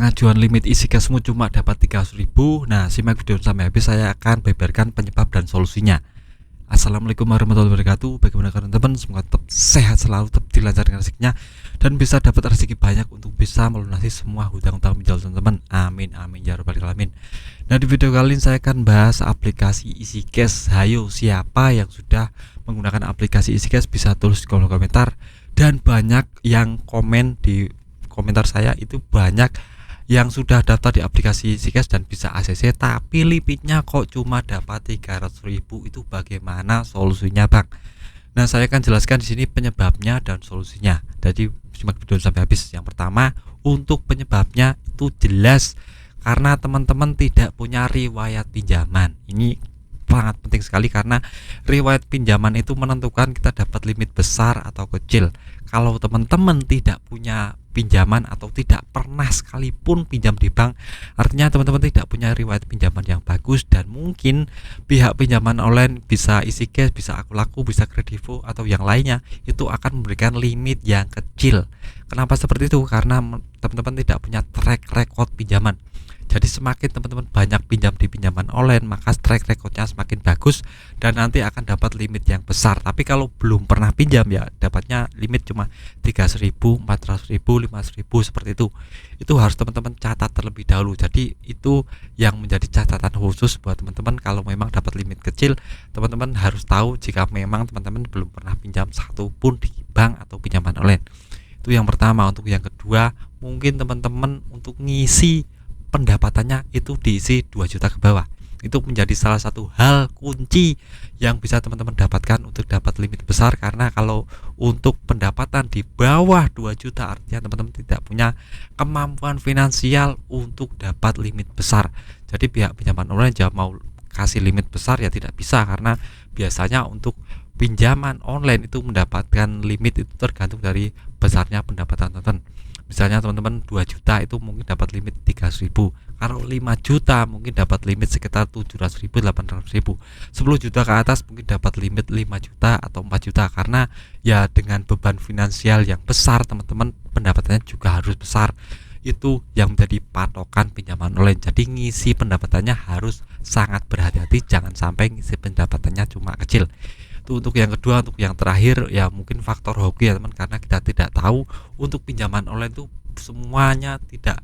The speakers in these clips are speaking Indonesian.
pengajuan limit isi cashmu cuma dapat 300.000. Nah, simak video sampai habis, saya akan beberkan penyebab dan solusinya. Assalamualaikum warahmatullahi wabarakatuh. Bagaimana teman-teman? Semoga tetap sehat selalu, tetap dilancarkan rezekinya, dan bisa dapat rezeki banyak untuk bisa melunasi semua hutang-hutang pinjol teman-teman. Amin amin ya rabbal alamin. Nah, di video kali ini saya akan bahas aplikasi isi cash. Hayo, siapa yang sudah menggunakan aplikasi isi cash bisa tulis di kolom komentar. Dan banyak yang komen di komentar saya itu, banyak yang sudah daftar di aplikasi isi cash dan bisa ACC, tapi limitnya kok cuma dapat 300.000. Itu bagaimana solusinya, Bang? Nah, saya akan jelaskan di sini penyebabnya dan solusinya. Jadi simak video sampai habis. Yang pertama, untuk penyebabnya itu jelas karena teman-teman tidak punya riwayat pinjaman. Ini sangat penting sekali karena riwayat pinjaman itu menentukan kita dapat limit besar atau kecil. Kalau teman-teman tidak punya pinjaman atau tidak pernah sekalipun pinjam di bank, artinya teman-teman tidak punya riwayat pinjaman yang bagus, dan mungkin pihak pinjaman online, bisa isi cash, bisa aku laku, bisa kredivo atau yang lainnya, itu akan memberikan limit yang kecil. Kenapa seperti itu? Karena teman-teman tidak punya track record pinjaman. Jadi semakin teman-teman banyak pinjam di pinjaman online, maka track recordnya semakin bagus dan nanti akan dapat limit yang besar. Tapi kalau belum pernah pinjam, ya dapatnya limit cuma 300.000, 400.000, 500.000 seperti itu. Itu harus teman-teman catat terlebih dahulu. Jadi itu yang menjadi catatan khusus buat teman-teman. Kalau memang dapat limit kecil, teman-teman harus tahu jika memang teman-teman belum pernah pinjam satu pun di bank atau pinjaman online. Itu yang pertama. Untuk yang kedua, mungkin teman-teman untuk ngisi pendapatannya itu diisi 2 juta ke bawah. Itu menjadi salah satu hal kunci yang bisa teman-teman dapatkan untuk dapat limit besar. Karena kalau untuk pendapatan di bawah 2 juta, artinya teman-teman tidak punya kemampuan finansial untuk dapat limit besar. Jadi pihak pinjaman online jika mau kasih limit besar ya tidak bisa, karena biasanya untuk pinjaman online itu mendapatkan limit itu tergantung dari besarnya pendapatan teman-teman. Misalnya teman-teman 2 juta itu mungkin dapat limit 300.000. Kalau 5 juta mungkin dapat limit sekitar 700.000, 800.000. 10 juta ke atas mungkin dapat limit 5 juta atau 4 juta. Karena ya dengan beban finansial yang besar, teman-teman pendapatannya juga harus besar. Itu yang menjadi patokan pinjaman online. Jadi ngisi pendapatannya harus sangat berhati-hati, jangan sampai ngisi pendapatannya cuma kecil. Itu untuk yang kedua. Untuk yang terakhir, ya mungkin faktor hoki ya teman, karena kita tidak tahu untuk pinjaman online itu semuanya tidak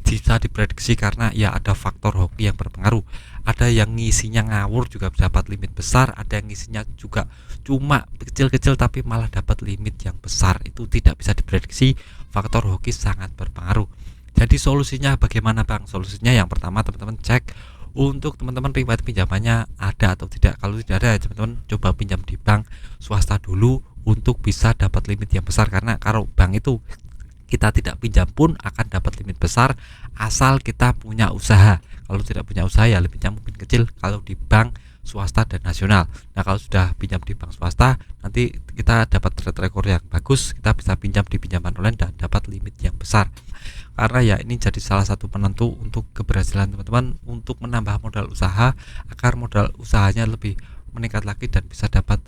bisa diprediksi, karena ya ada faktor hoki yang berpengaruh. Ada yang ngisinya ngawur juga dapat limit besar, ada yang ngisinya juga cuma kecil-kecil tapi malah dapat limit yang besar. Itu tidak bisa diprediksi, faktor hoki sangat berpengaruh. Jadi solusinya bagaimana, Bang? Solusinya yang pertama, teman-teman cek untuk teman-teman riwayat pinjamannya ada atau tidak. Kalau tidak ada, teman-teman coba pinjam di bank swasta dulu untuk bisa dapat limit yang besar. Karena kalau bank itu kita tidak pinjam pun akan dapat limit besar asal kita punya usaha. Kalau tidak punya usaha ya limitnya mungkin kecil kalau di bank swasta dan nasional. Nah, kalau sudah pinjam di bank swasta, nanti kita dapat track record yang bagus, kita bisa pinjam di pinjaman online dan dapat limit yang besar. Karena ya ini jadi salah satu penentu untuk keberhasilan teman-teman untuk menambah modal usaha, agar modal usahanya lebih meningkat lagi dan bisa dapat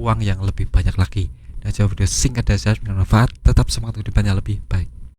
uang yang lebih banyak lagi. Nah, jawab video singkat dan jelas bermanfaat. Tetap semangat kehidupannya lebih baik.